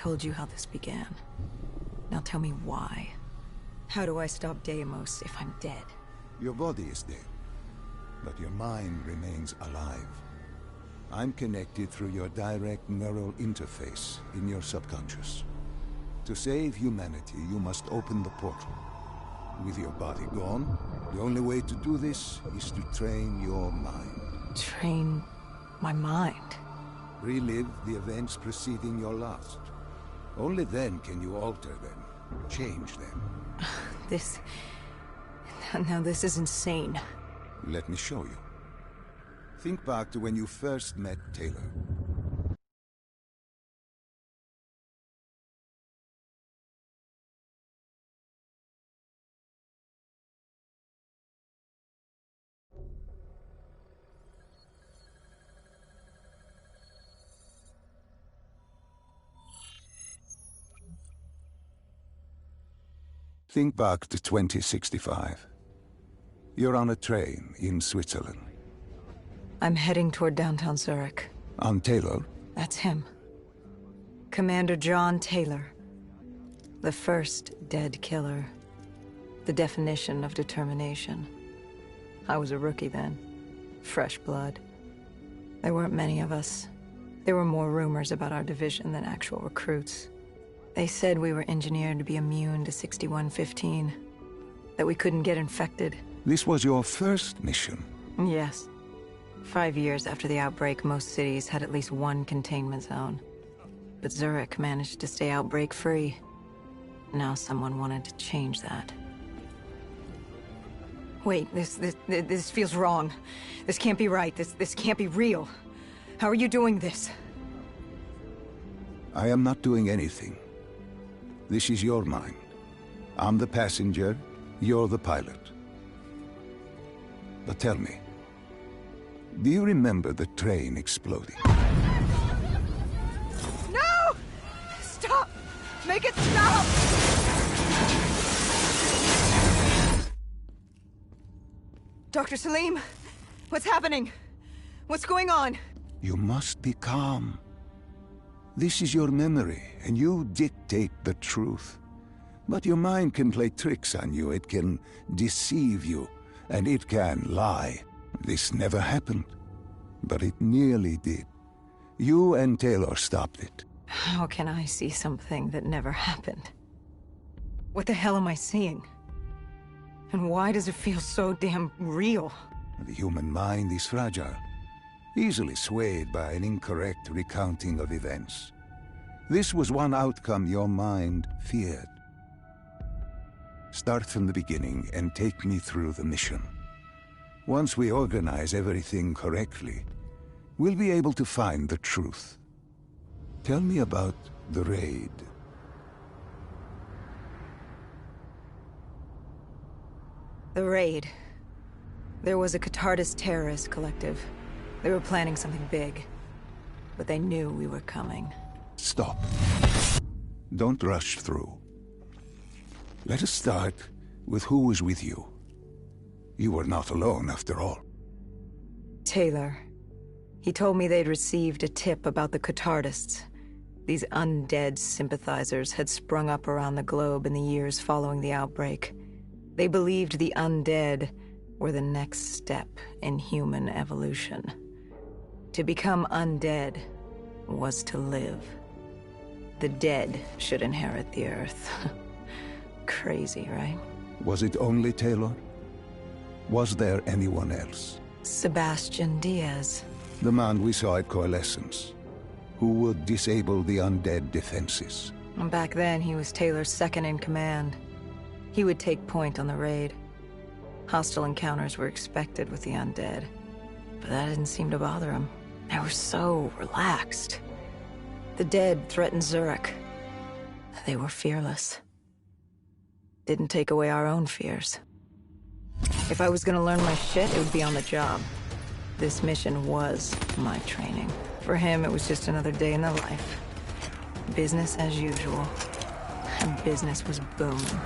told you how this began. Now tell me why. How do I stop Deimos if I'm dead? Your body is dead, but your mind remains alive. I'm connected through your direct neural interface in your subconscious. To save humanity, you must open the portal. With your body gone, the only way to do this is to train your mind. Train my mind? Relive the events preceding your last. Only then can you alter them, change them. Now this is insane. Let me show you. Think back to when you first met Taylor. Think back to 2065. You're on a train in Switzerland. I'm heading toward downtown Zurich. On Taylor? That's him. Commander John Taylor. The first dead killer. The definition of determination. I was a rookie then. Fresh blood. There weren't many of us. There were more rumors about our division than actual recruits. They said we were engineered to be immune to 6115. That we couldn't get infected. This was your first mission? Yes. 5 years after the outbreak, most cities had at least one containment zone. But Zurich managed to stay outbreak-free. Now someone wanted to change that. Wait, this feels wrong. This can't be right. This can't be real. How are you doing this? I am not doing anything. This is your mind. I'm the passenger, you're the pilot. But tell me, do you remember the train exploding? No! Stop! Make it stop! Dr. Salim, what's happening? What's going on? You must be calm. This is your memory, and you dictate the truth. But your mind can play tricks on you, it can deceive you, and it can lie. This never happened, but it nearly did. You and Taylor stopped it. How can I see something that never happened? What the hell am I seeing? And why does it feel so damn real? The human mind is fragile, easily swayed by an incorrect recounting of events. This was one outcome your mind feared. Start from the beginning and take me through the mission. Once we organize everything correctly, we'll be able to find the truth. Tell me about the raid. The raid. There was a Catardist terrorist collective. They were planning something big, but they knew we were coming. Stop. Don't rush through. Let us start with who was with you. You were not alone, after all. Taylor. He told me they'd received a tip about the Catardists. These undead sympathizers had sprung up around the globe in the years following the outbreak. They believed the undead were the next step in human evolution. To become undead was to live. The dead should inherit the Earth. Crazy, right? Was it only Taylor? Was there anyone else? Sebastian Diaz. The man we saw at Coalescence, who would disable the undead defenses. And back then, he was Taylor's second in command. He would take point on the raid. Hostile encounters were expected with the undead, but that didn't seem to bother him. They were so relaxed. The dead threatened Zurich. They were fearless. Didn't take away our own fears. If I was gonna learn my shit, it would be on the job. This mission was my training. For him, it was just another day in the life. Business as usual. And business was booming.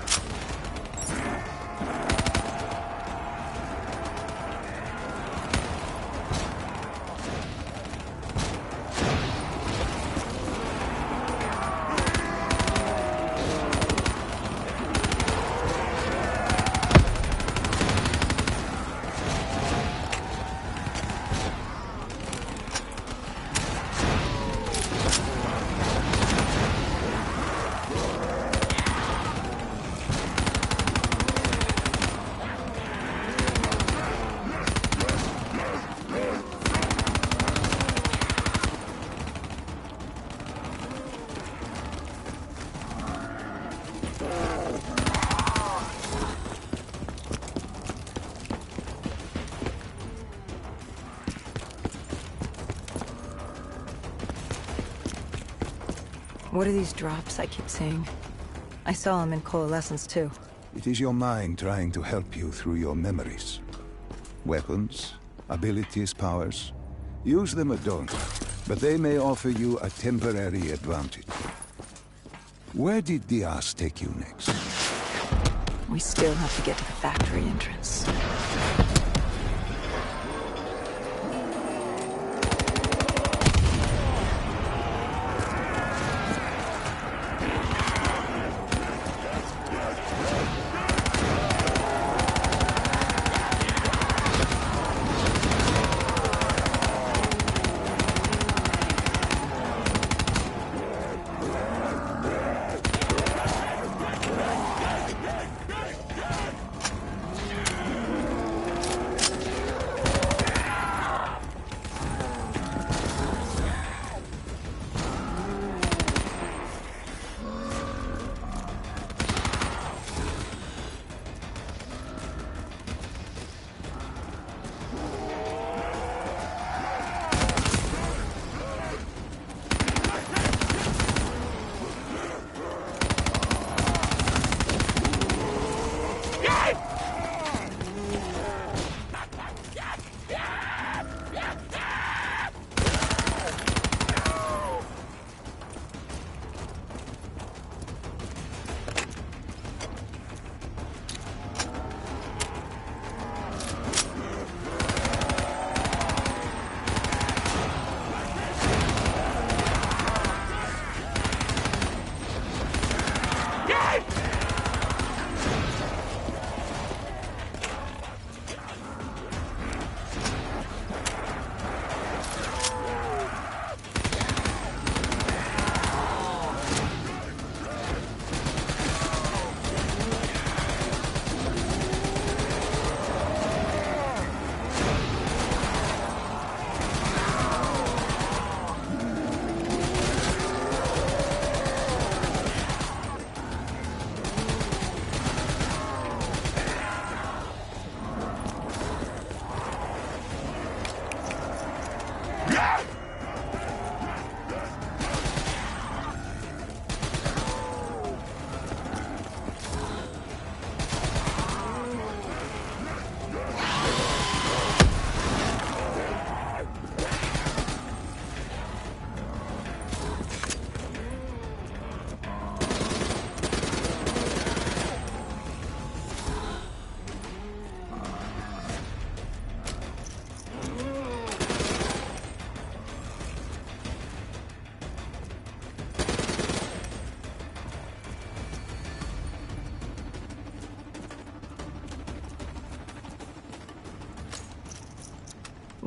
What are these drops I keep seeing? I saw them in Coalescence too. It is your mind trying to help you through your memories. Weapons, abilities, powers. Use them or don't, but they may offer you a temporary advantage. Where did Diaz take you next? We still have to get to the factory entrance.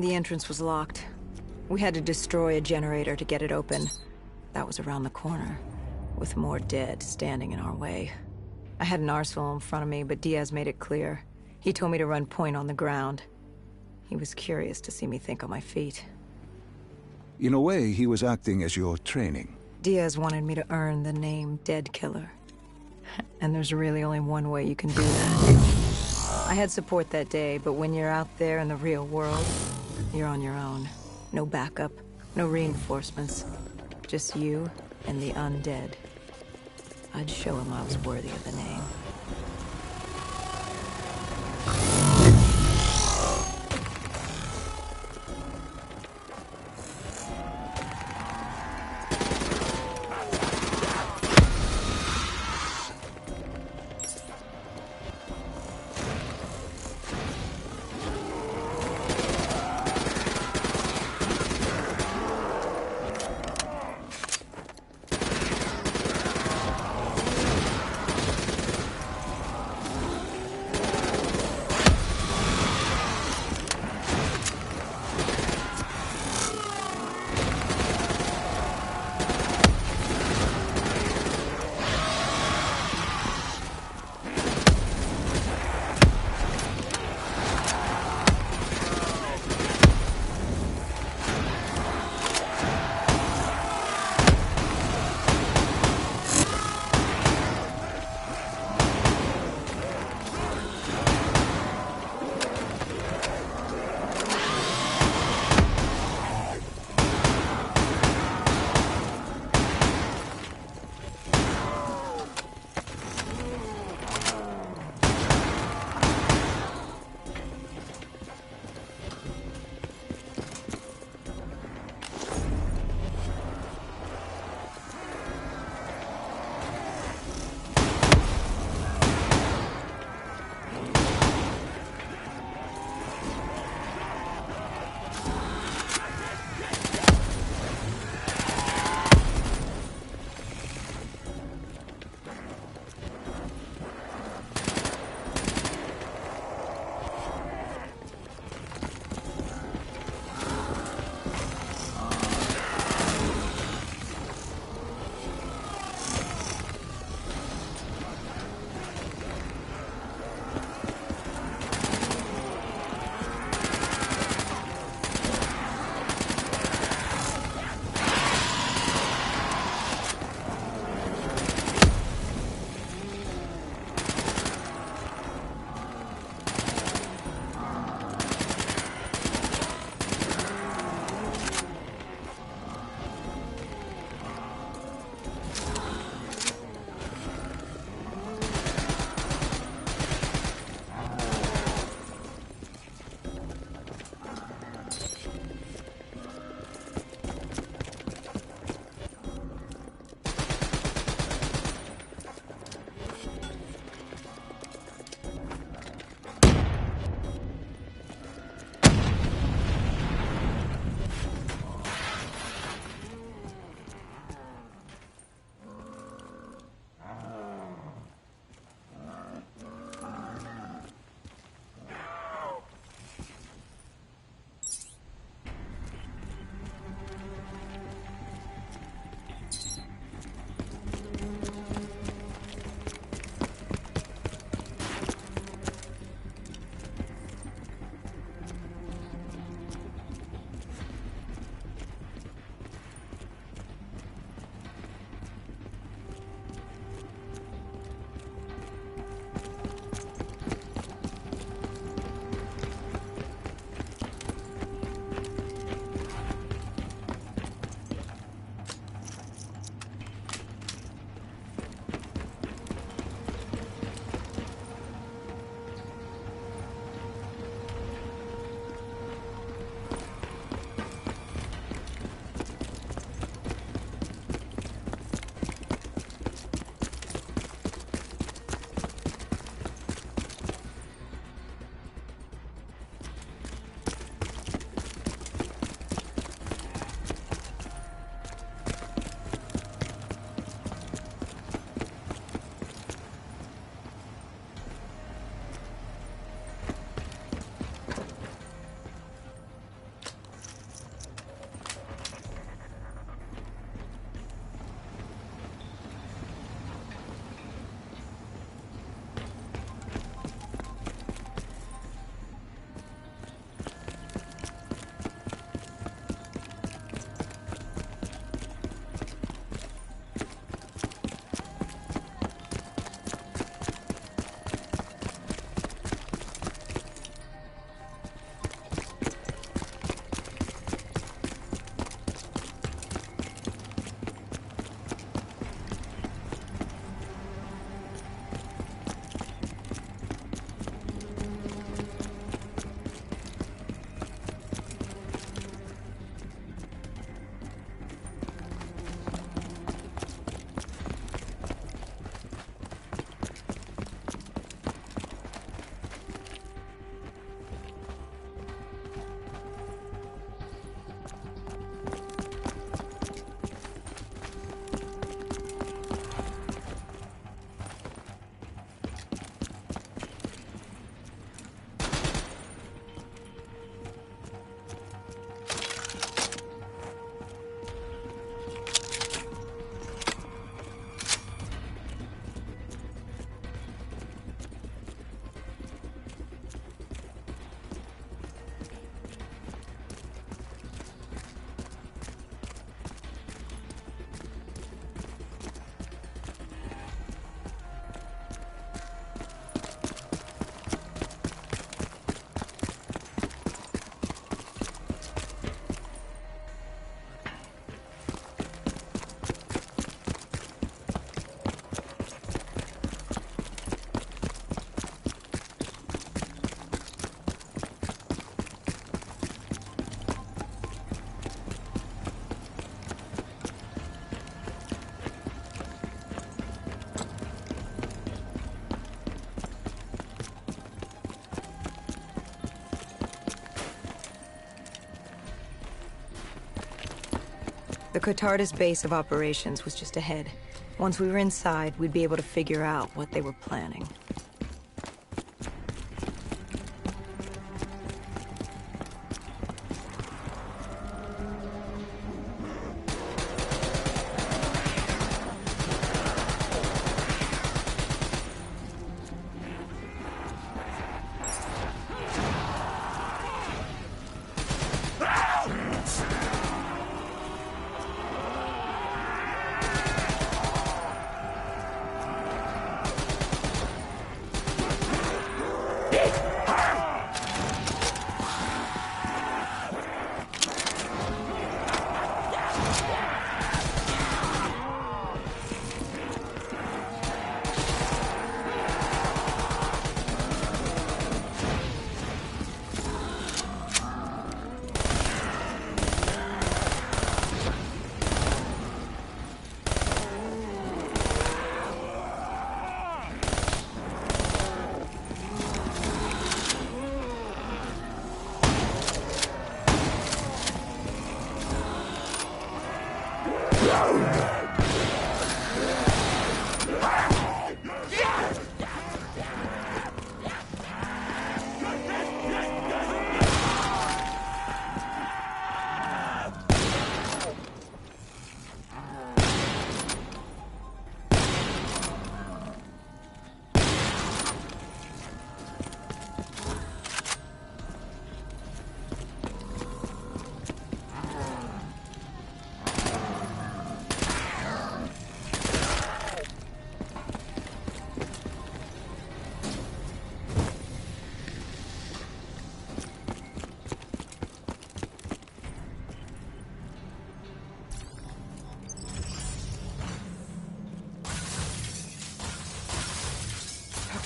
The entrance was locked. We had to destroy a generator to get it open. That was around the corner, with more dead standing in our way. I had an arsenal in front of me, but Diaz made it clear. He told me to run point on the ground. He was curious to see me think on my feet. In a way, he was acting as your training. Diaz wanted me to earn the name Dead Killer. And there's really only one way you can do that. I had support that day, but when you're out there in the real world, you're on your own. No backup, no reinforcements. Just you and the undead. I'd show him I was worthy of the name. The Cotardis base of operations was just ahead. Once we were inside, we'd be able to figure out what they were planning.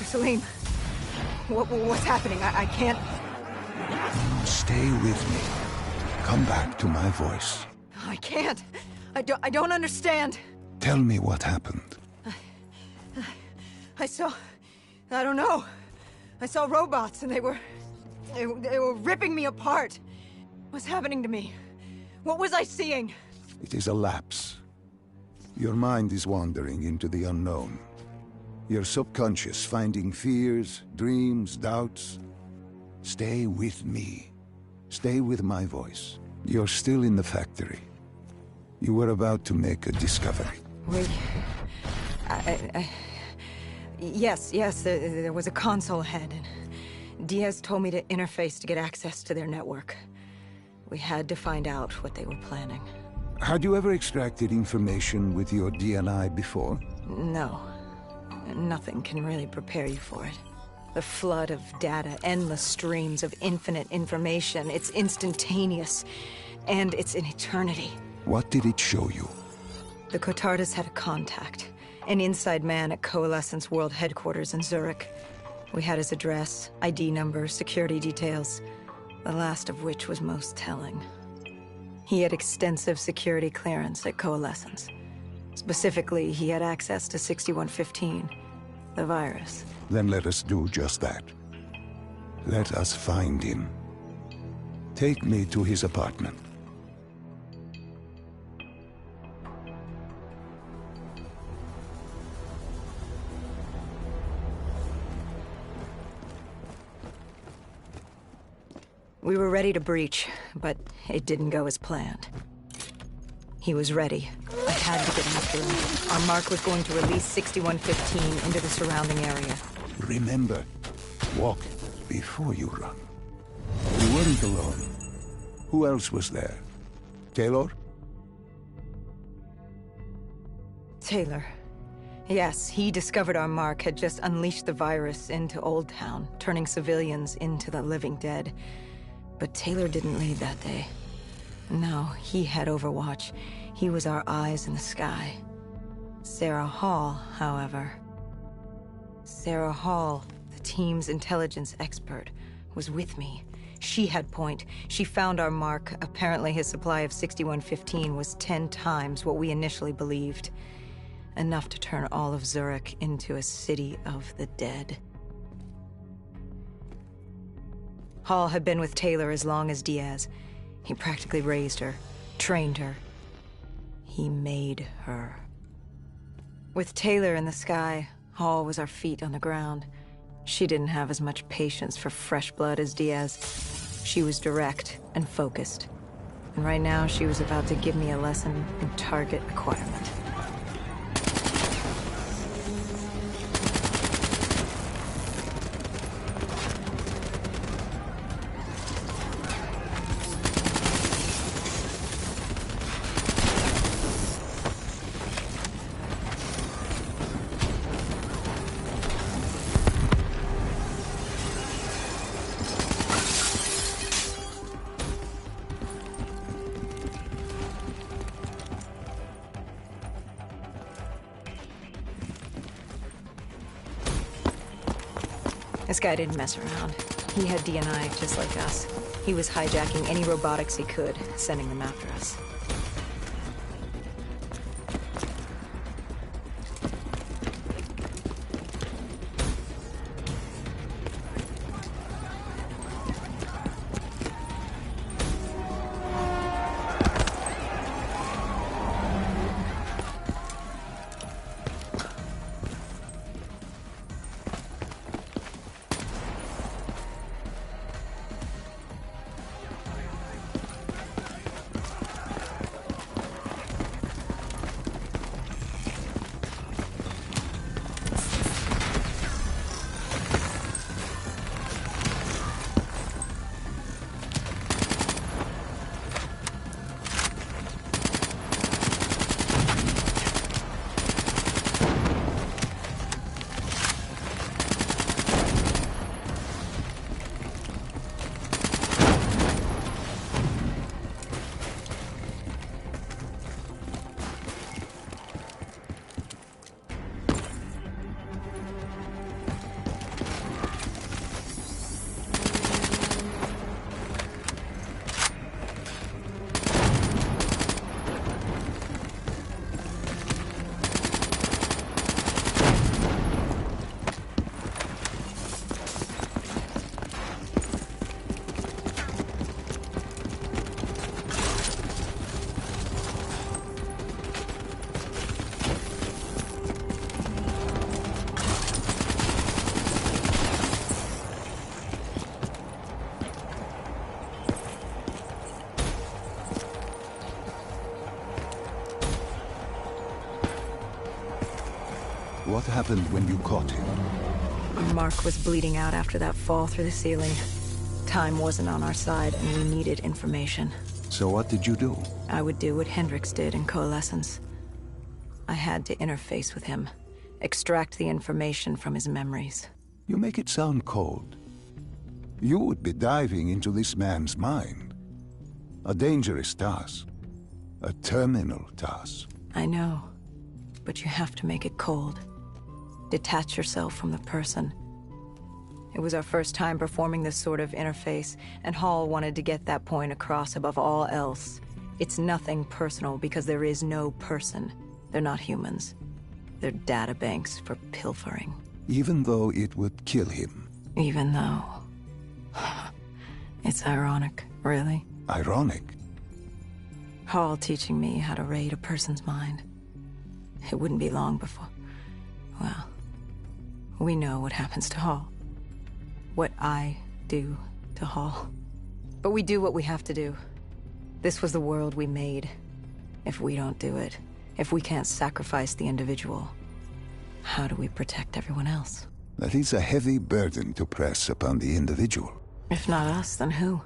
Salim, what's happening? I can't... Stay with me. Come back to my voice. I can't. I don't understand. Tell me what happened. I saw... I don't know. I saw robots and they were ripping me apart. What's happening to me? What was I seeing? It is a lapse. Your mind is wandering into the unknown. Your subconscious finding fears, dreams, doubts. Stay with me. Stay with my voice. You're still in the factory. You were about to make a discovery. Wait... Yes, there was a console ahead, and Diaz told me to interface to get access to their network. We had to find out what they were planning. Had you ever extracted information with your DNI before? No. Nothing can really prepare you for it. The flood of data, endless streams of infinite information, it's instantaneous, and it's an eternity. What did it show you? The Cotardis had a contact, an inside man at Coalescence World Headquarters in Zurich. We had his address, ID number, security details, the last of which was most telling. He had extensive security clearance at Coalescence. Specifically, he had access to 6115, the virus. Then let us do just that. Let us find him. Take me to his apartment. We were ready to breach, but it didn't go as planned. He was ready. I had to get after him. Our mark was going to release 6115 into the surrounding area. Remember, walk before you run. You weren't alone. Who else was there? Taylor? Taylor. Yes, he discovered our mark had just unleashed the virus into Old Town, turning civilians into the living dead. But Taylor didn't lead that day. No, he had Overwatch. He was our eyes in the sky. Sarah Hall, however... Sarah Hall, the team's intelligence expert, was with me. She had point. She found our mark. Apparently his supply of 6115 was 10 times what we initially believed. Enough to turn all of Zurich into a city of the dead. Hall had been with Taylor as long as Diaz. He practically raised her, trained her. He made her. With Taylor in the sky, Hall was our feet on the ground. She didn't have as much patience for fresh blood as Diaz. She was direct and focused. And right now, she was about to give me a lesson in target acquirement. This guy didn't mess around. He had DNI just like us. He was hijacking any robotics he could, sending them after us. What happened when you caught him? Mark was bleeding out after that fall through the ceiling. Time wasn't on our side, and we needed information. So what did you do? I would do what Hendricks did in Coalescence. I had to interface with him, extract the information from his memories. You make it sound cold. You would be diving into this man's mind. A dangerous task. A terminal task. I know, but you have to make it cold. Detach yourself from the person. It was our first time performing this sort of interface, and Hall wanted to get that point across above all else. It's nothing personal because there is no person. They're not humans. They're databanks for pilfering. Even though it would kill him. Even though... It's ironic, really. Ironic? Hall teaching me how to raid a person's mind. It wouldn't be long before... Well, we know what happens to Hall. What I do to Hall. But we do what we have to do. This was the world we made. If we don't do it, if we can't sacrifice the individual, how do we protect everyone else? That is a heavy burden to press upon the individual. If not us, then who?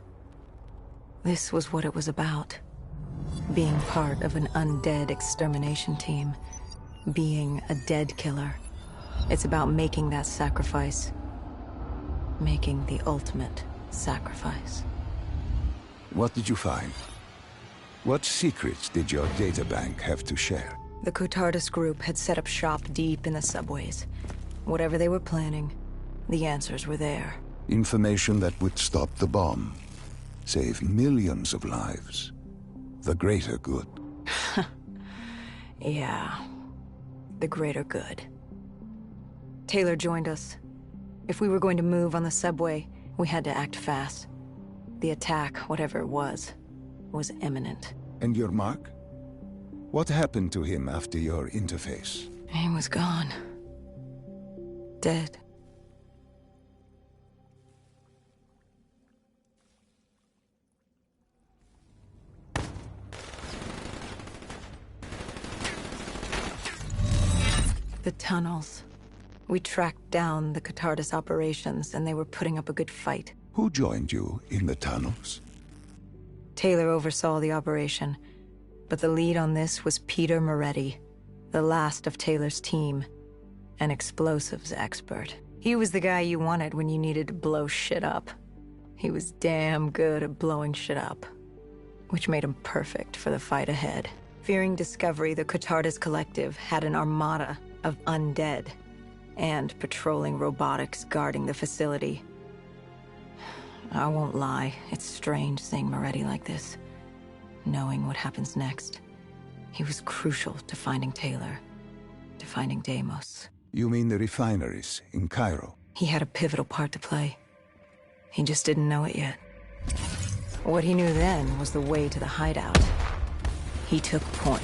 This was what it was about. Being part of an undead extermination team. Being a dead killer. It's about making that sacrifice. Making the ultimate sacrifice. What did you find? What secrets did your databank have to share? The Cotardus group had set up shop deep in the subways. Whatever they were planning, the answers were there. Information that would stop the bomb. Save millions of lives. The greater good. Yeah. The greater good. Taylor joined us. If we were going to move on the subway, we had to act fast. The attack, whatever it was imminent. And your mark? What happened to him after your interface? He was gone. Dead. The tunnels. We tracked down the Catardus operations, and they were putting up a good fight. Who joined you in the tunnels? Taylor oversaw the operation, but the lead on this was Peter Moretti, the last of Taylor's team, an explosives expert. He was the guy you wanted when you needed to blow shit up. He was damn good at blowing shit up, which made him perfect for the fight ahead. Fearing discovery, the Catardus Collective had an armada of undead and patrolling robotics guarding the facility. I won't lie, it's strange seeing Moretti like this, knowing what happens next. He was crucial to finding Taylor, to finding Deimos. You mean the refineries in Cairo? He had a pivotal part to play. He just didn't know it yet. What he knew then was the way to the hideout. He took point.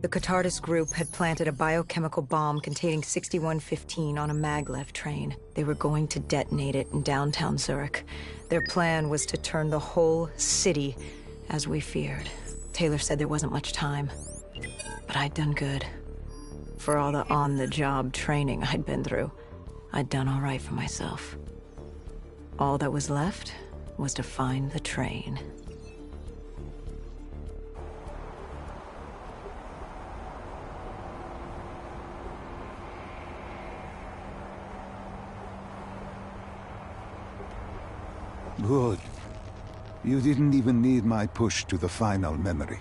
The Catardis group had planted a biochemical bomb containing 6115 on a maglev train. They were going to detonate it in downtown Zurich. Their plan was to turn the whole city as we feared. Taylor said there wasn't much time, but I'd done good. For all the on-the-job training I'd been through, I'd done all right for myself. All that was left was to find the train. Good. You didn't even need my push to the final memory.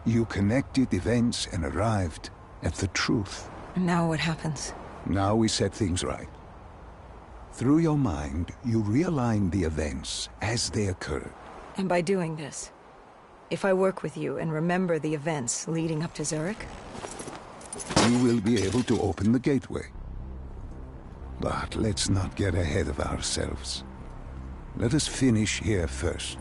You connected events and arrived at the truth. Now what happens? Now we set things right. Through your mind, you realign the events as they occurred. And by doing this, if I work with you and remember the events leading up to Zurich, you will be able to open the gateway. But let's not get ahead of ourselves. Let us finish here first.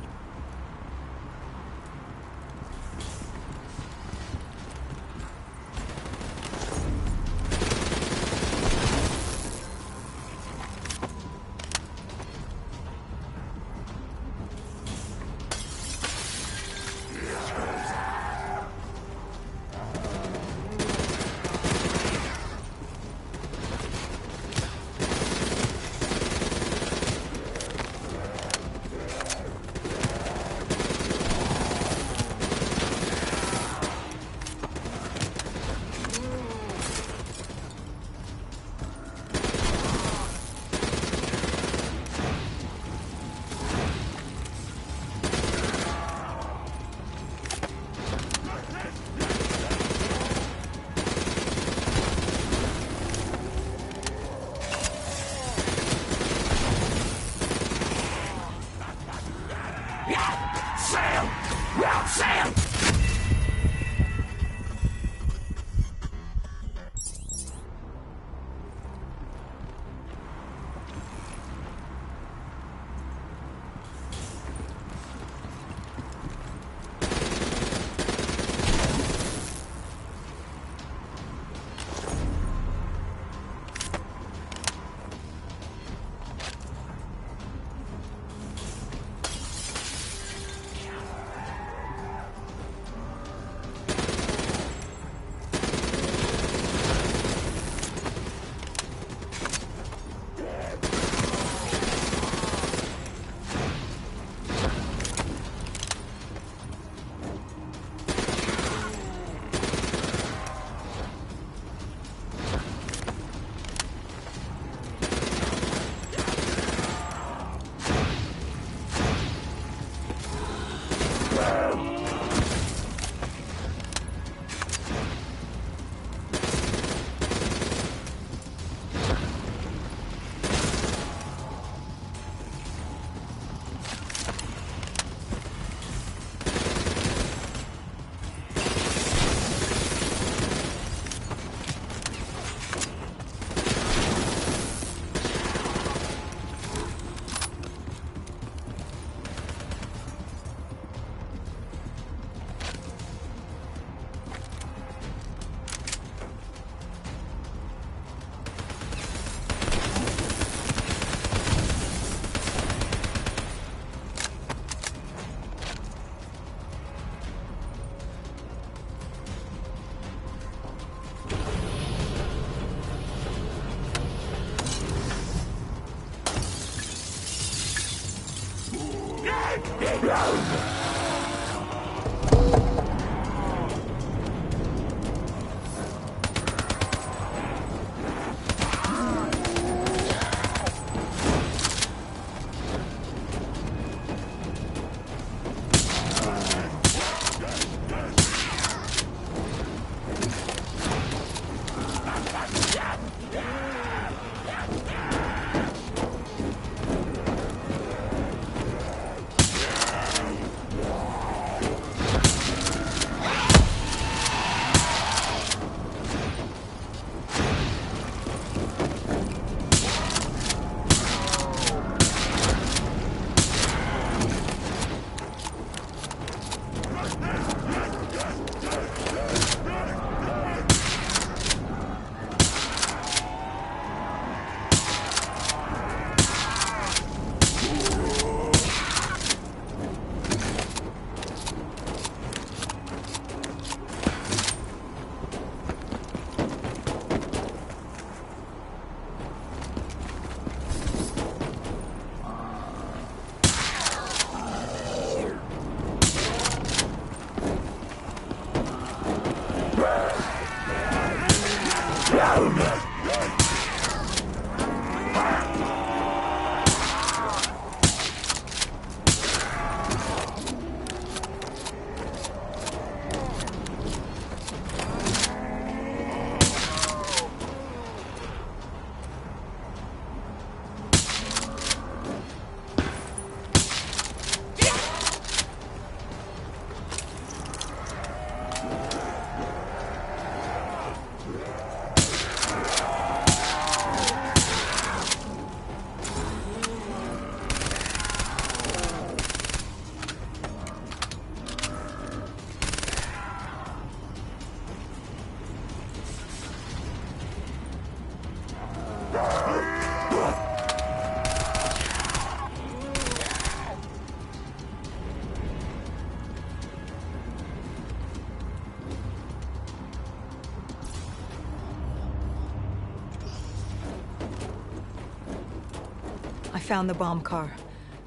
found the bomb car.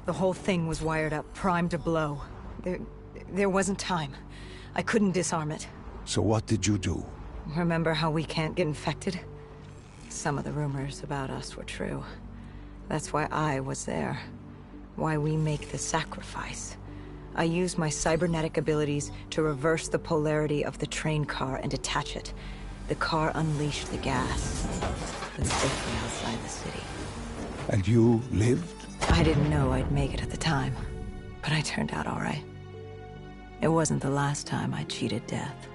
The whole thing was wired up, primed to blow. There wasn't time. I couldn't disarm it. So what did you do? Remember how we can't get infected? Some of the rumors about us were true. That's why I was there. Why we make the sacrifice. I used my cybernetic abilities to reverse the polarity of the train car and detach it. The car unleashed the gas. It's safely outside the city. And you lived? I didn't know I'd make it at the time, but I turned out all right. It wasn't the last time I cheated death.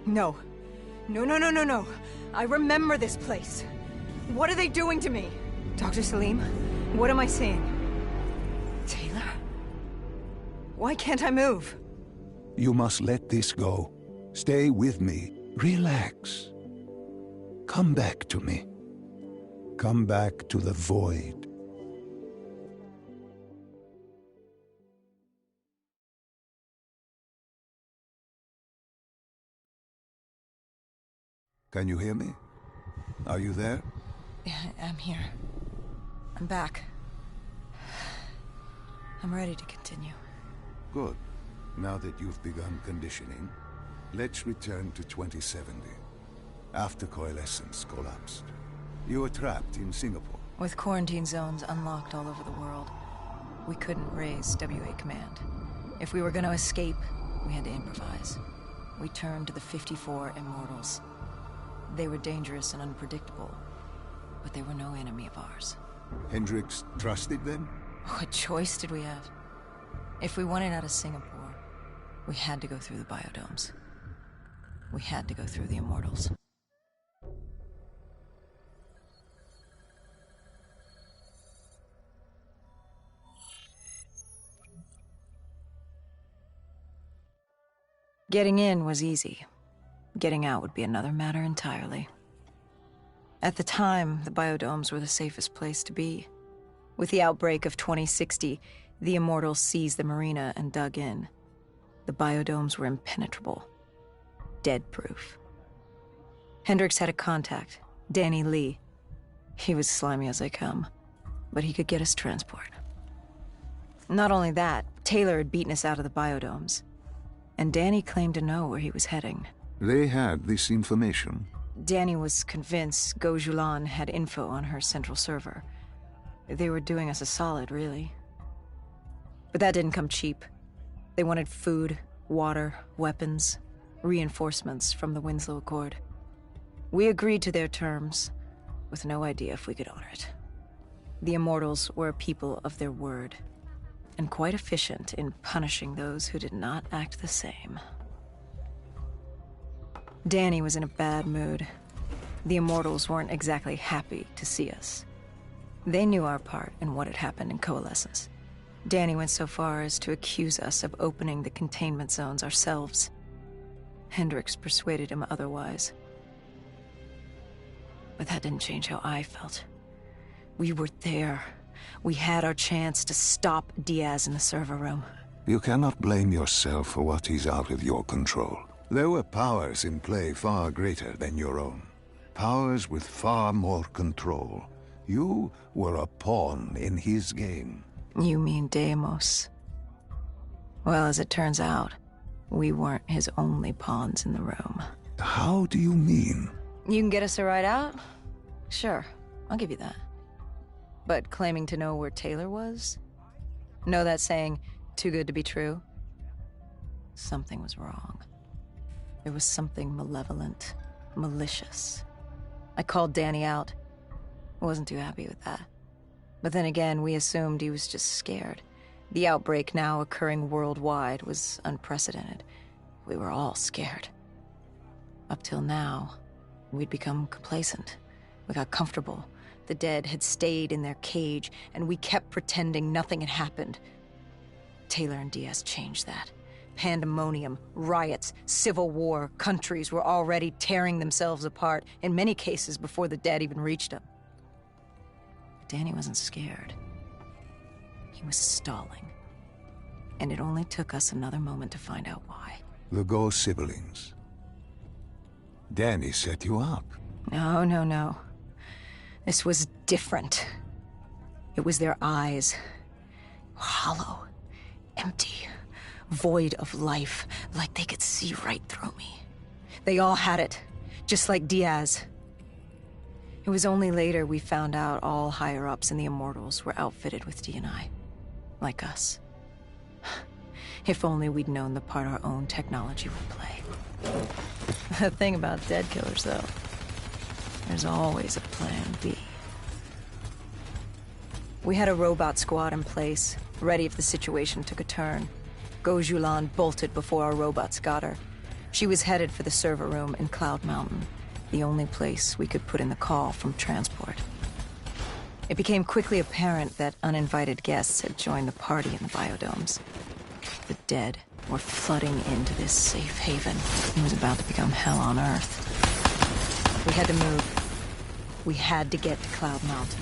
No. No. I remember this place. What are they doing to me? Dr. Salim, what am I seeing? Taylor? Why can't I move? You must let this go. Stay with me. Relax. Come back to me. Come back to the void. Can you hear me? Are you there? Yeah, I'm here. I'm back. I'm ready to continue. Good. Now that you've begun conditioning, let's return to 2070. After coalescence collapsed. You were trapped in Singapore. With quarantine zones unlocked all over the world, we couldn't raise WA command. If we were going to escape, we had to improvise. We turned to the 54 Immortals. They were dangerous and unpredictable, but they were no enemy of ours. Hendricks trusted them? What choice did we have? If we wanted out of Singapore, we had to go through the biodomes. We had to go through the Immortals. Getting in was easy. Getting out would be another matter entirely. At the time, the biodomes were the safest place to be. With the outbreak of 2060, the Immortals seized the marina and dug in. The biodomes were impenetrable. Dead-proof. Hendricks had a contact, Danny Lee. He was slimy as they come, but he could get us transport. Not only that, Taylor had beaten us out of the biodomes. And Danny claimed to know where he was heading. They had this information. Danny was convinced Gojulan had info on her central server. They were doing us a solid, really. But that didn't come cheap. They wanted food, water, weapons, reinforcements from the Winslow Accord. We agreed to their terms, with no idea if we could honor it. The Immortals were a people of their word, and quite efficient in punishing those who did not act the same. Danny was in a bad mood. The Immortals weren't exactly happy to see us. They knew our part in what had happened in Coalescence. Danny went so far as to accuse us of opening the containment zones ourselves. Hendricks persuaded him otherwise. But that didn't change how I felt. We were there. We had our chance to stop Diaz in the server room. You cannot blame yourself for what is out of your control. There were powers in play far greater than your own. Powers with far more control. You were a pawn in his game. You mean Deimos? Well, as it turns out, we weren't his only pawns in the room. How do you mean? You can get us a ride out? Sure, I'll give you that. But claiming to know where Taylor was? Know that saying, too good to be true? Something was wrong. There was something malevolent, malicious. I called Danny out. I wasn't too happy with that. But then again, we assumed he was just scared. The outbreak now occurring worldwide was unprecedented. We were all scared. Up till now, we'd become complacent. We got comfortable. The dead had stayed in their cage, and we kept pretending nothing had happened. Taylor and Diaz changed that. Pandemonium, riots, civil war, countries were already tearing themselves apart, in many cases before the dead even reached them. But Danny wasn't scared. He was stalling. And it only took us another moment to find out why. The Ghost siblings. Danny set you up. No. This was different. It was their eyes. Hollow. Empty. Void of life. Like they could see right through me. They all had it. Just like Diaz. It was only later we found out all higher-ups in the Immortals were outfitted with D&I. Like us. If only we'd known the part our own technology would play. The thing about dead killers, though, there's always a plan B. We had a robot squad in place, ready if the situation took a turn. Gojulan bolted before our robots got her. She was headed for the server room in Cloud Mountain, the only place we could put in the call from transport. It became quickly apparent that uninvited guests had joined the party in the biodomes. The dead were flooding into this safe haven. It was about to become hell on Earth. We had to move. We had to get to Cloud Mountain.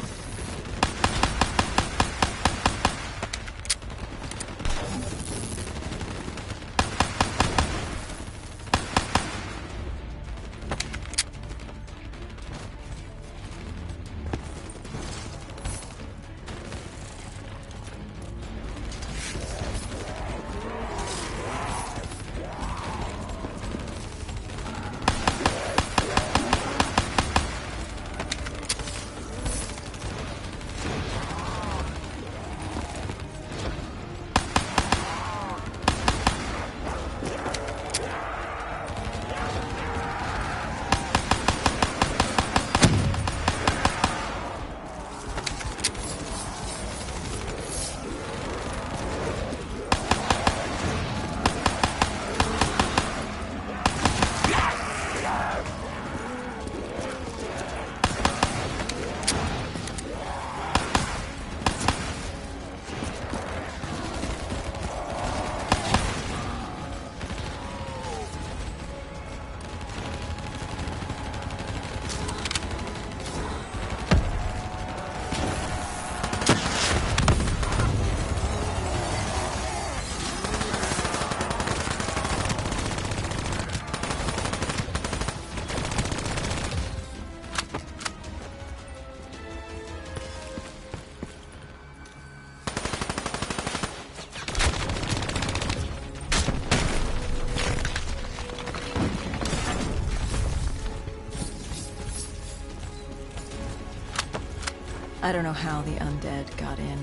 I don't know how the undead got in.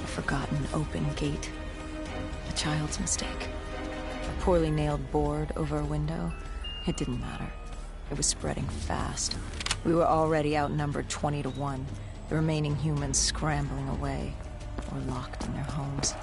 A forgotten open gate. A child's mistake. A poorly nailed board over a window. It didn't matter. It was spreading fast. We were already outnumbered 20 to 1. The remaining humans scrambling away, or locked in their homes.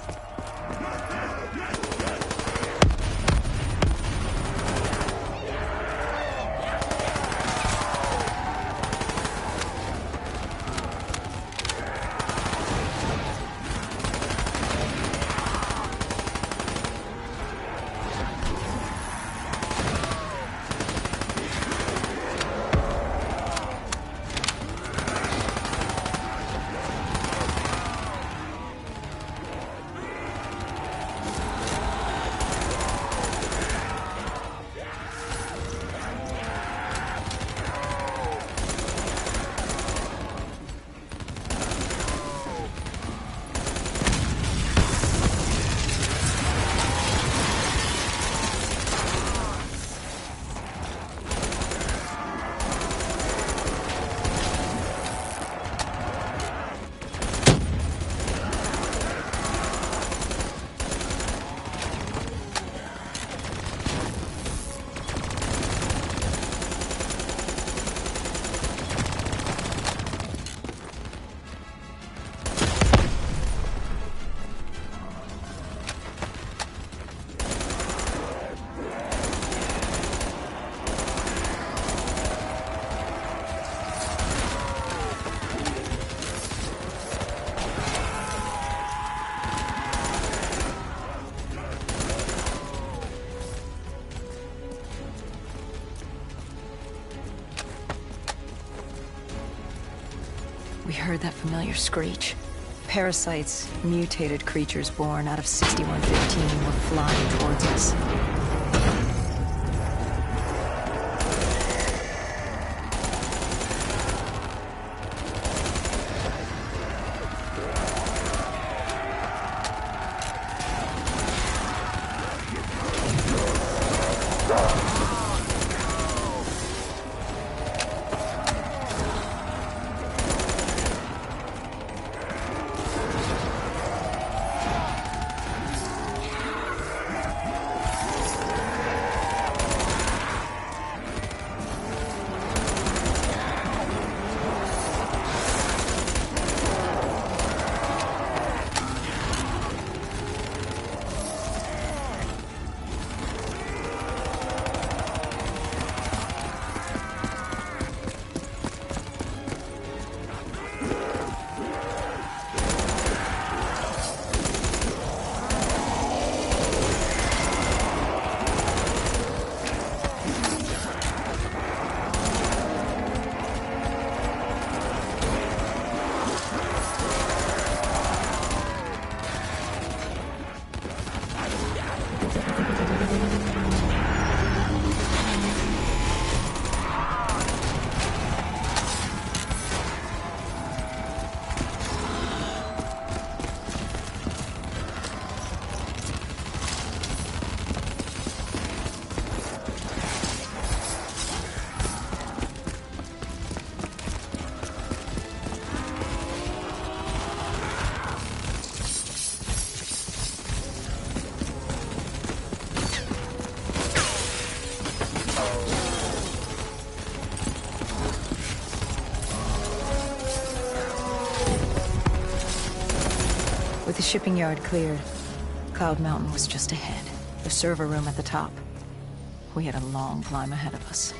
We heard that familiar screech. Parasites, mutated creatures born out of 6115, were flying towards us. With the shipping yard cleared, Cloud Mountain was just ahead. The server room at the top. We had a long climb ahead of us.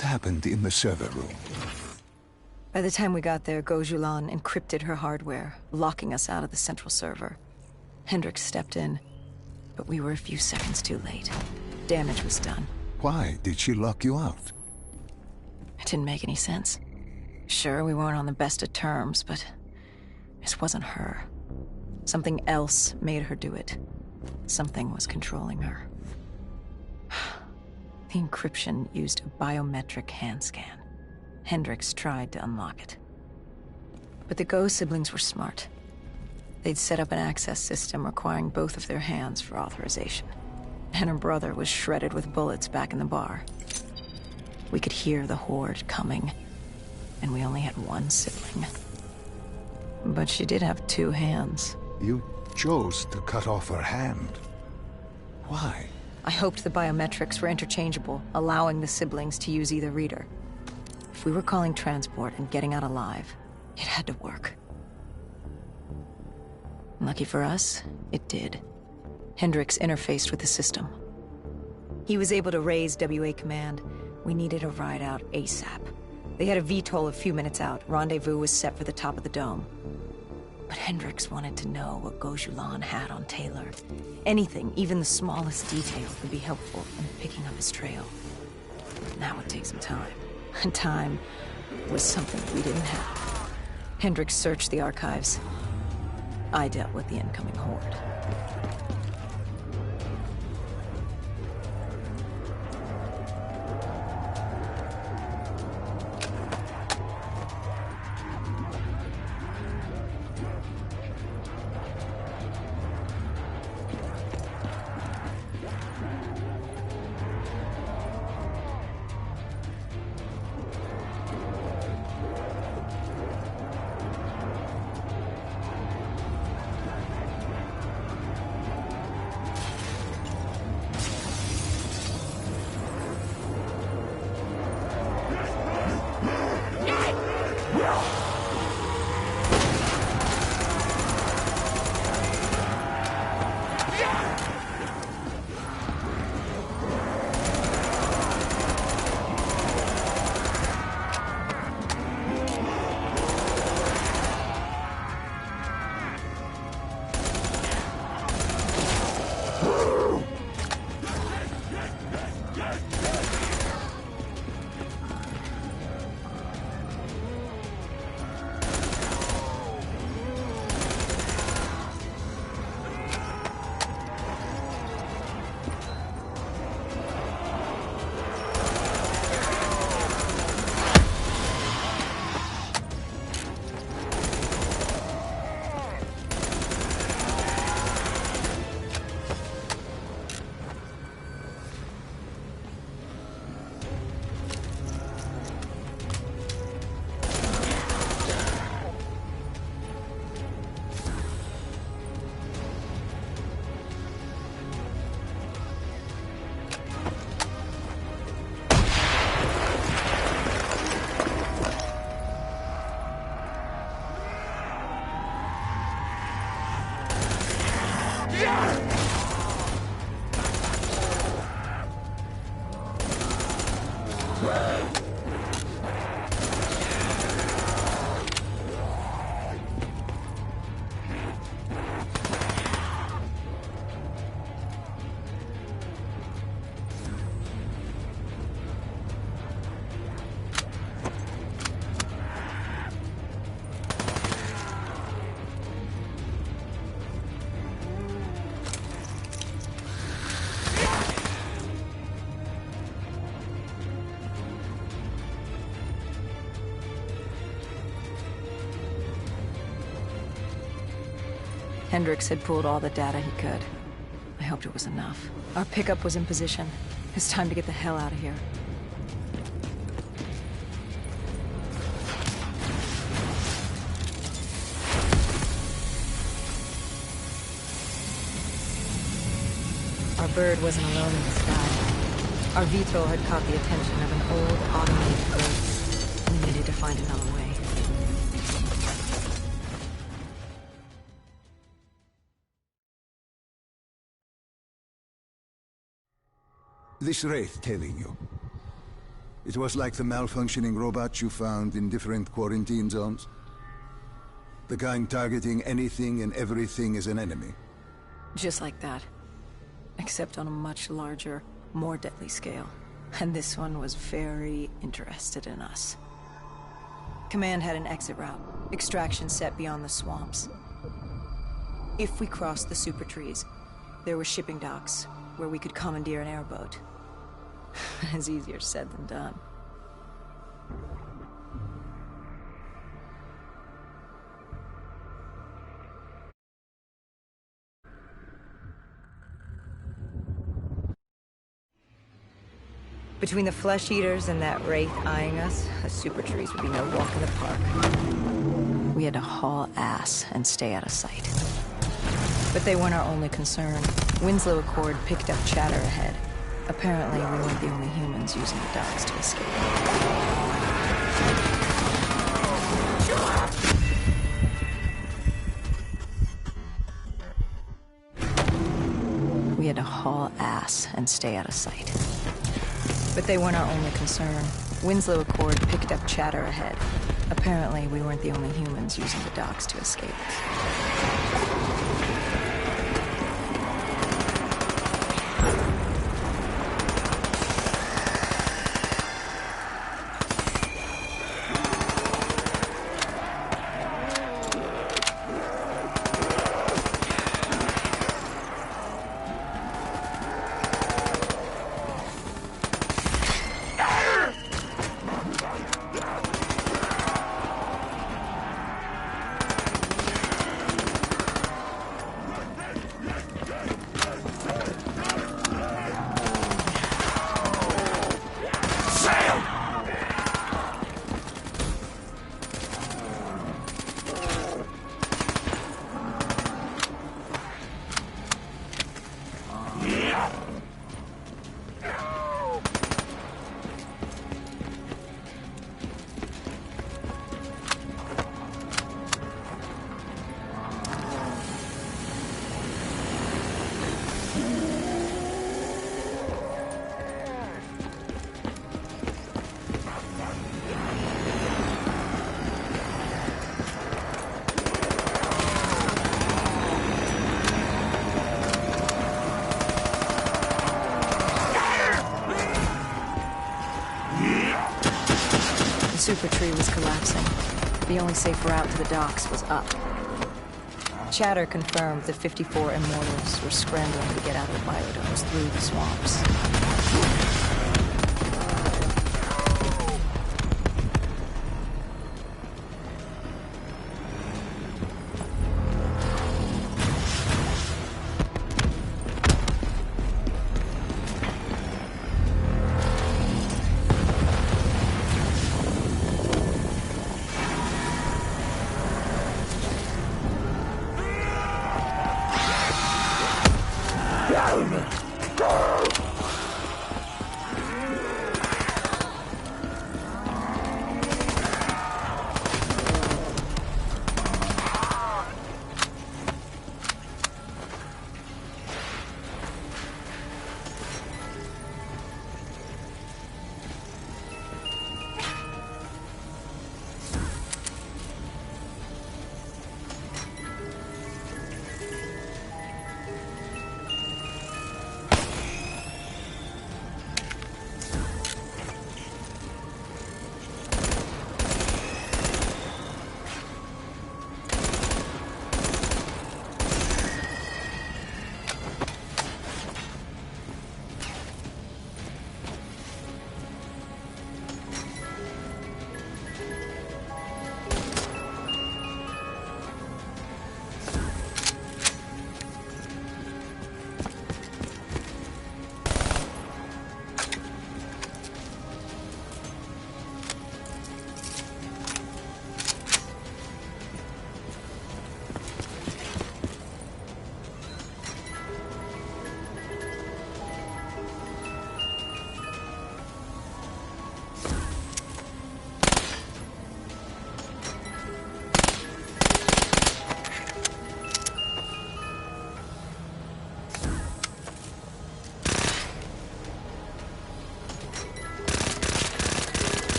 What happened in the server room? By the time we got there, Gojulan encrypted her hardware, locking us out of the central server. Hendricks stepped in, but we were a few seconds too late. Damage was done. Why did she lock you out? It didn't make any sense. Sure, we weren't on the best of terms, but this wasn't her. Something else made her do it. Something was controlling her. The encryption used a biometric hand scan. Hendricks tried to unlock it. But the Go siblings were smart. They'd set up an access system requiring both of their hands for authorization. And her brother was shredded with bullets back in the bar. We could hear the horde coming, and we only had one sibling. But she did have two hands. You chose to cut off her hand. Why? I hoped the biometrics were interchangeable, allowing the siblings to use either reader. If we were calling transport and getting out alive, it had to work. Lucky for us, it did. Hendricks interfaced with the system. He was able to raise WA command. We needed a ride out ASAP. They had a VTOL a few minutes out. Rendezvous was set for the top of the dome. But Hendricks wanted to know what Gojulan had on Taylor. Anything, even the smallest detail, would be helpful in picking up his trail. And that would take some time. And time was something we didn't have. Hendricks searched the archives. I dealt with the incoming horde. Hendricks had pulled all the data he could. I hoped it was enough. Our pickup was in position. It's time to get the hell out of here. Our bird wasn't alone in the sky. Our VTOL had caught the attention of an old automated race. We needed to find another way. This wraith telling you. It was like the malfunctioning robots you found in different quarantine zones. The kind targeting anything and everything as an enemy. Just like that. Except on a much larger, more deadly scale. And this one was very interested in us. Command had an exit route. Extraction set beyond the swamps. If we crossed the super trees, there were shipping docks where we could commandeer an airboat. It's easier said than done. Between the flesh eaters and that wraith eyeing us, the super trees would be no walk in the park. We had to haul ass and stay out of sight. But they weren't our only concern. Winslow Accord picked up chatter ahead. Apparently, we weren't the only humans using the docks to escape. We had to haul ass and stay out of sight. But they weren't our only concern. Winslow Accord picked up chatter ahead. Apparently, we weren't the only humans using the docks to escape. The super tree was collapsing. The only safe route to the docks was up. Chatter confirmed the 54 Immortals were scrambling to get out of the biodomes through the swamps.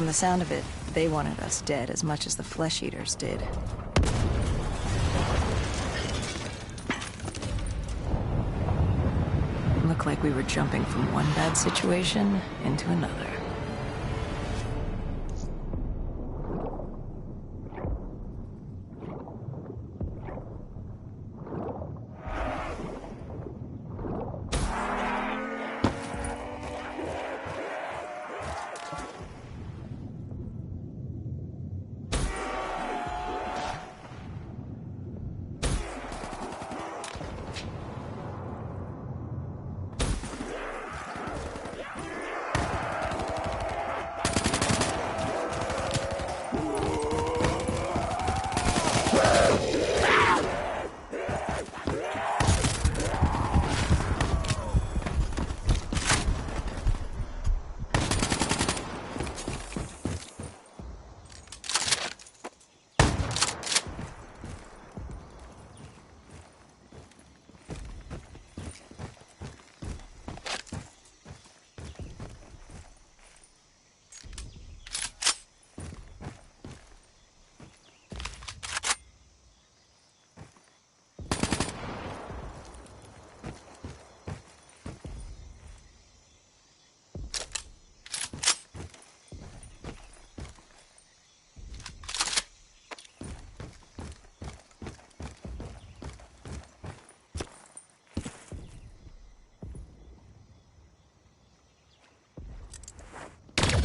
From the sound of it, they wanted us dead as much as the flesh eaters did. Looked like we were jumping from one bad situation into another.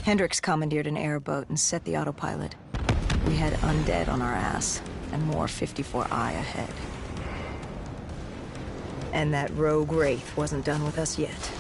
Hendricks commandeered an airboat and set the autopilot. We had undead on our ass, and more 54I ahead. And that rogue wraith wasn't done with us yet.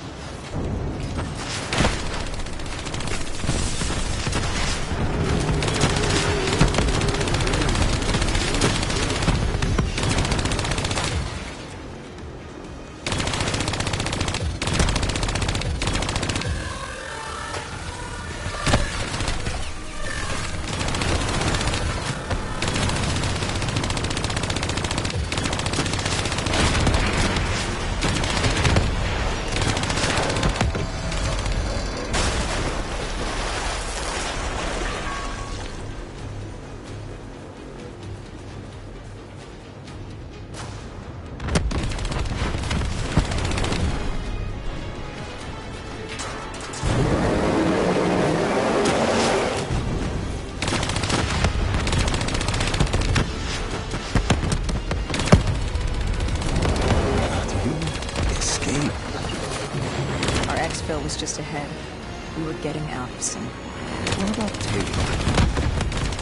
Was just ahead. We were getting out of sync. What about Taylor?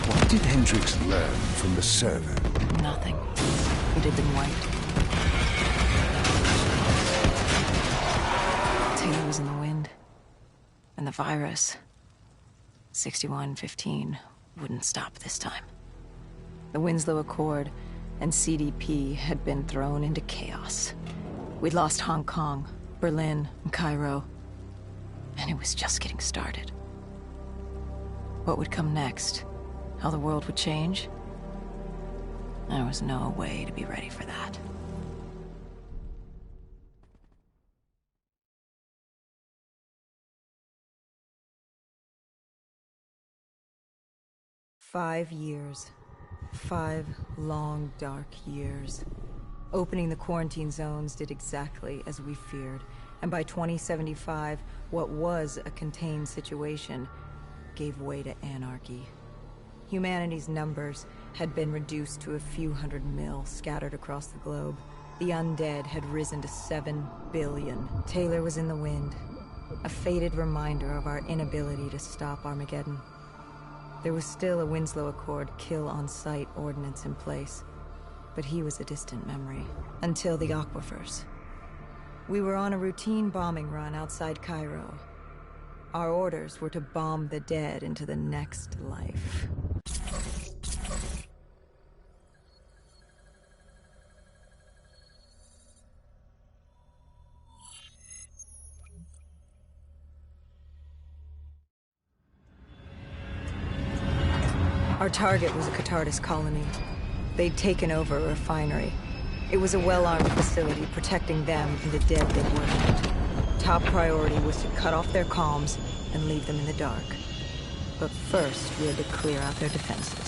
What did Hendricks learn from the server? Nothing. It had been wiped. Taylor was in the wind. And the virus, 6115, wouldn't stop this time. The Winslow Accord and CDP had been thrown into chaos. We'd lost Hong Kong, Berlin, and Cairo. And it was just getting started. What would come next? How the world would change? There was no way to be ready for that. "5 years. 5 long, dark years. Opening the quarantine zones did exactly as we feared. And by 2075, what was a contained situation gave way to anarchy. Humanity's numbers had been reduced to a few hundred mil scattered across the globe. The undead had risen to 7 billion. Taylor was in the wind, a faded reminder of our inability to stop Armageddon. There was still a Winslow Accord kill-on-sight ordinance in place, but he was a distant memory. Until the aquifers. We were on a routine bombing run outside Cairo. Our orders were to bomb the dead into the next life. Our target was a Catardus colony. They'd taken over a refinery. It was a well-armed facility protecting them and the dead they worshipped. Top priority was to cut off their comms and leave them in the dark. But first, we had to clear out their defenses.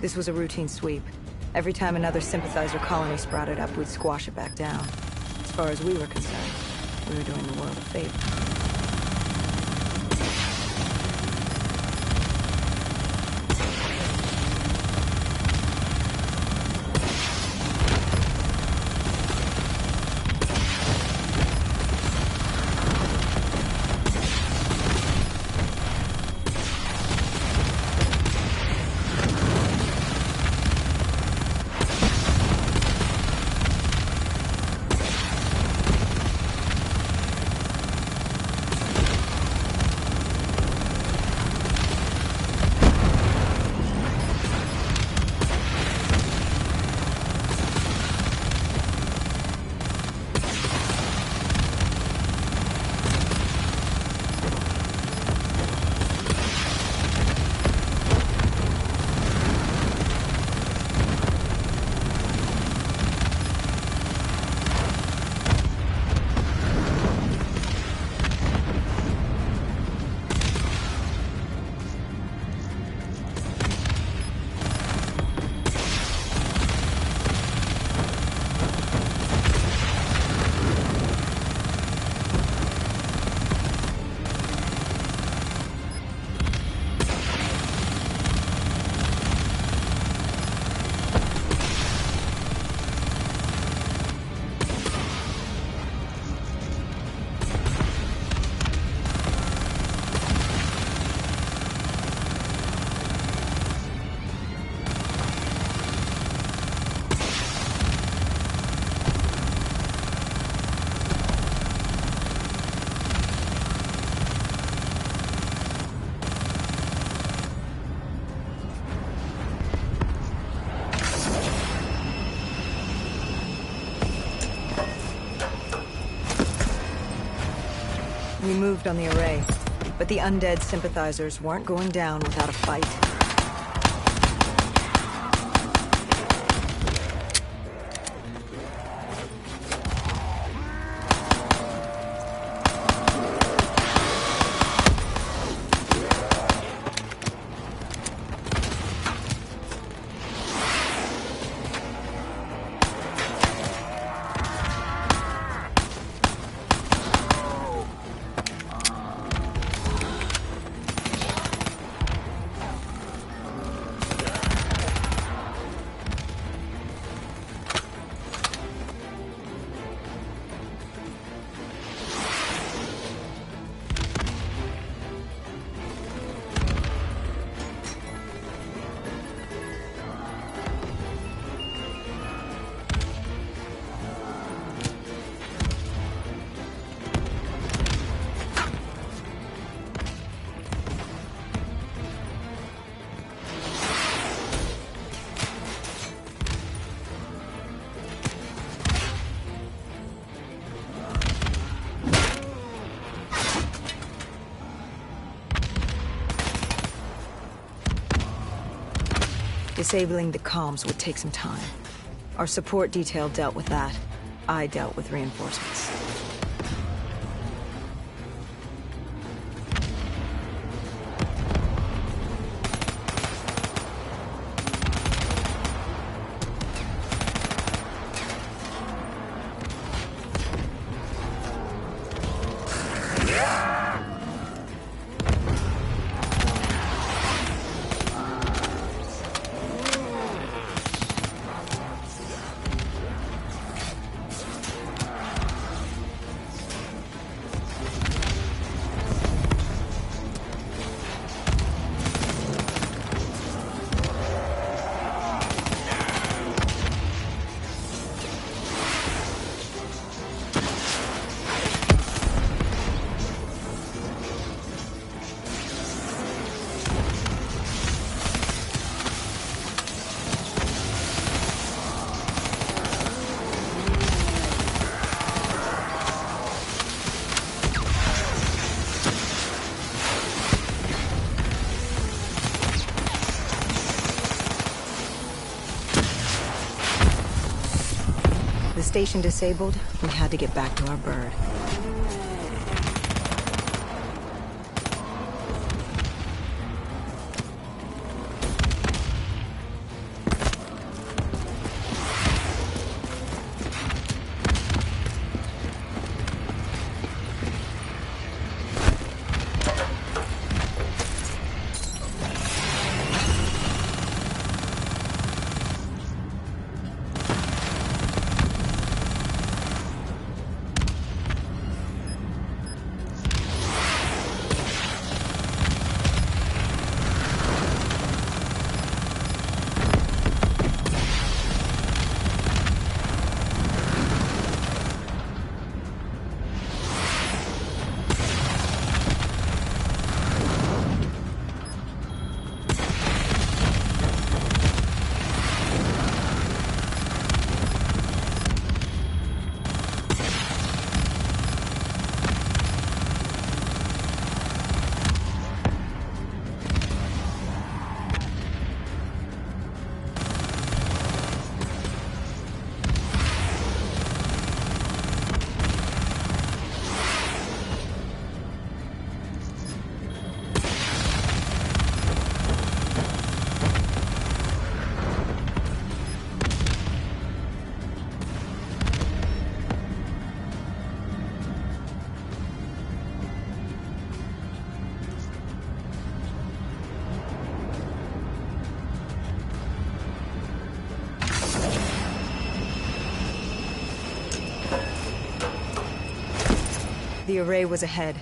This was a routine sweep. Every time another sympathizer colony sprouted up, we'd squash it back down. As far as we were concerned, we were doing the world a favor. We moved on the array, but the undead sympathizers weren't going down without a fight. Disabling the comms would take some time. Our support detail dealt with that. I dealt with reinforcements. station disabled, we had to get back to our bird. The array was ahead.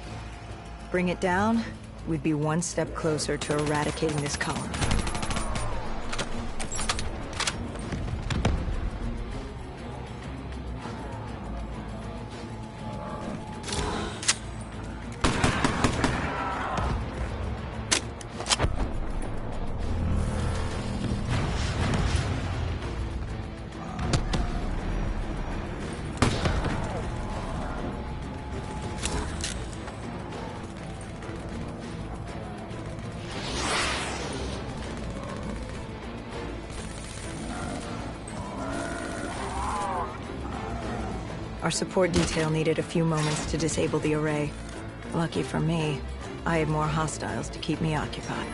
Bring it down, we'd be one step closer to eradicating this colony. Our support detail needed a few moments to disable the array. Lucky for me, I had more hostiles to keep me occupied.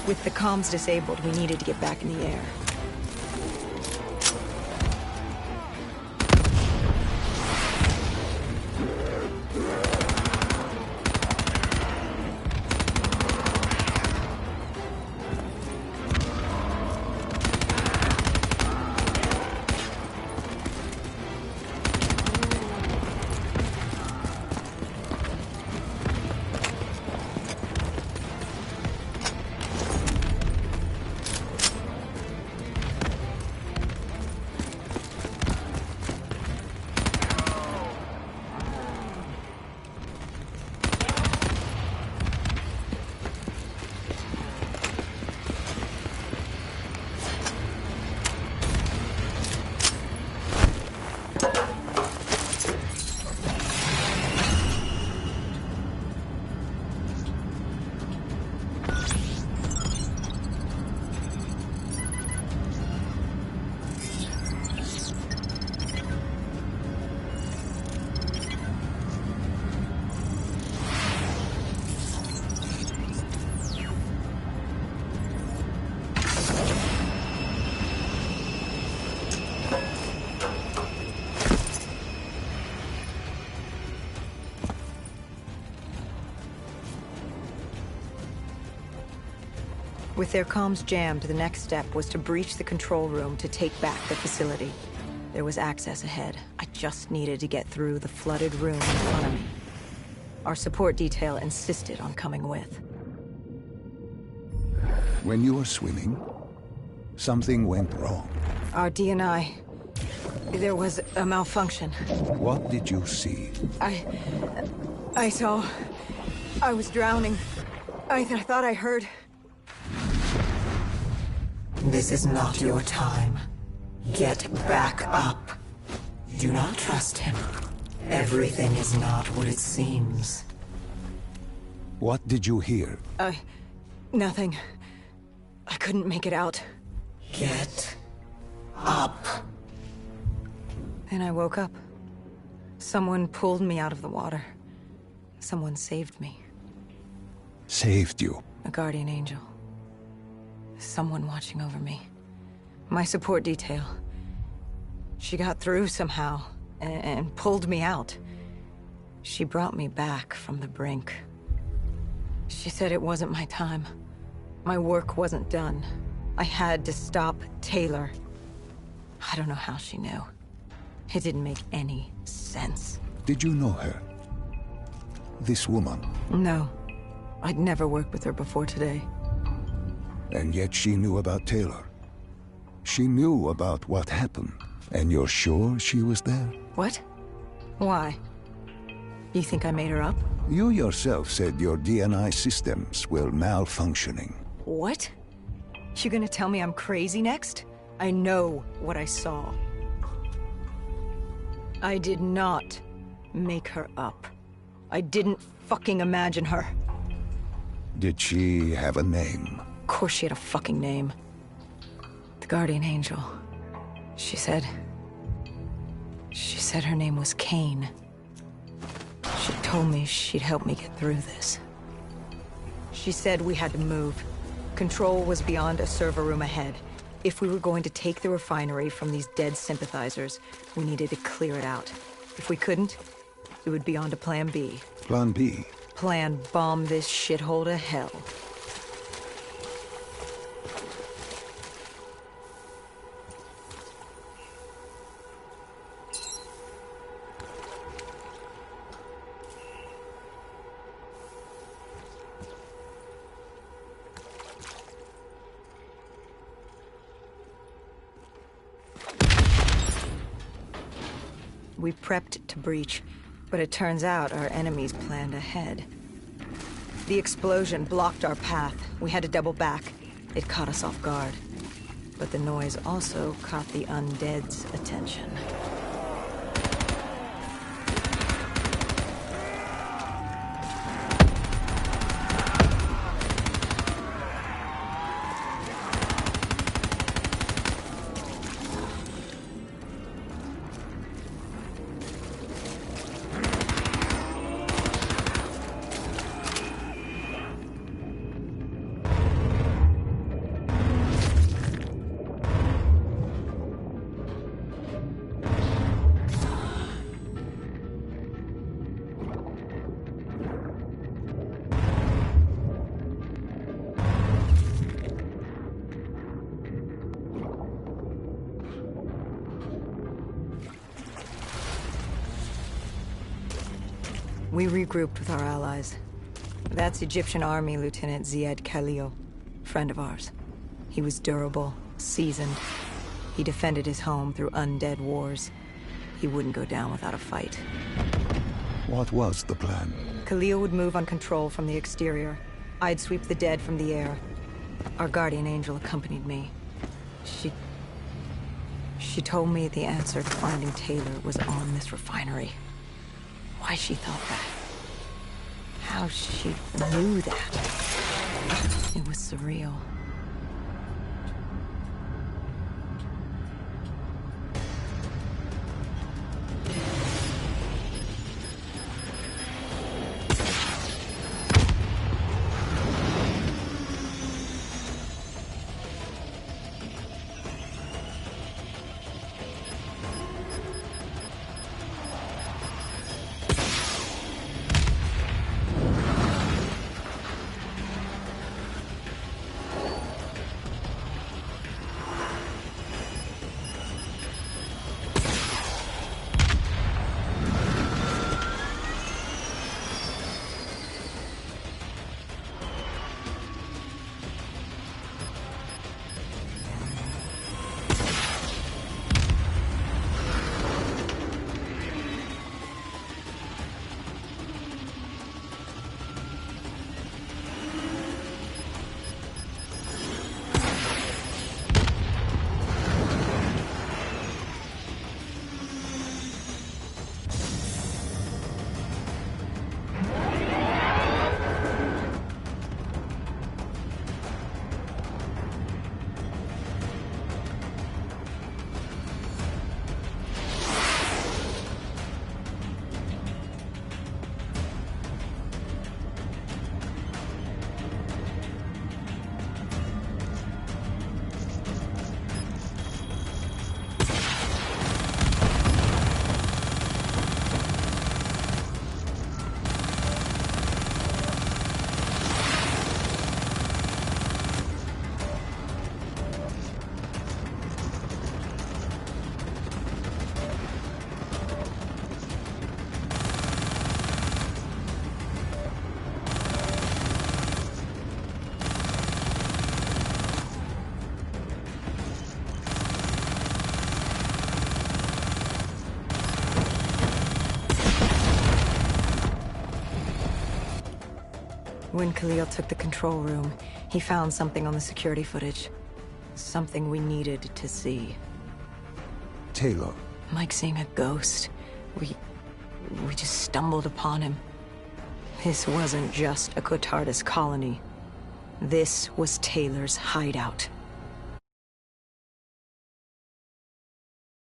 With the comms disabled, we needed to get back in the air. With their comms jammed, the next step was to breach the control room to take back the facility. There was access ahead. I just needed to get through the flooded room in front of me. Our support detail insisted on coming with. When you were swimming, something went wrong. Our D&I... There was a malfunction. What did you see? I saw... I was drowning. I thought I heard... This is not your time. Get back up. Do not trust him. Everything is not what it seems. What did you hear? Nothing. I couldn't make it out. Get up. Then I woke up. Someone pulled me out of the water. Someone saved me. Saved you? A guardian angel. Someone watching over me. My support detail. She got through somehow, and pulled me out. She brought me back from the brink. She said it wasn't my time. My work wasn't done. I had to stop Taylor. I don't know how she knew. It didn't make any sense. Did you know her? This woman? No. I'd never worked with her before today. And yet she knew about Taylor. She knew about what happened. And you're sure she was there? What? Why? You think I made her up? You yourself said your D&I systems were malfunctioning. What? You gonna tell me I'm crazy next? I know what I saw. I did not make her up. I didn't fucking imagine her. Did she have a name? Of course she had a fucking name. The Guardian Angel. She said her name was Kane. She told me she'd help me get through this. She said we had to move. Control was beyond a server room ahead. If we were going to take the refinery from these dead sympathizers, we needed to clear it out. If we couldn't, it would be on to Plan B. Plan B? Plan bomb this shithole to hell. We prepped to breach, but it turns out our enemies planned ahead. The explosion blocked our path. We had to double back. It caught us off guard. But the noise also caught the undead's attention. We regrouped with our allies. That's Egyptian Army Lieutenant Ziad Khalil, friend of ours. He was durable, seasoned. He defended his home through undead wars. He wouldn't go down without a fight. What was the plan? Khalil would move on control from the exterior. I'd sweep the dead from the air. Our guardian angel accompanied me. She told me the answer to finding Taylor was on this refinery. Why she thought that. How she knew that. It was surreal. When Khalil took the control room, he found something on the security footage. Something we needed to see. Taylor. Like seeing a ghost. We just stumbled upon him. This wasn't just a Cotardis colony. This was Taylor's hideout.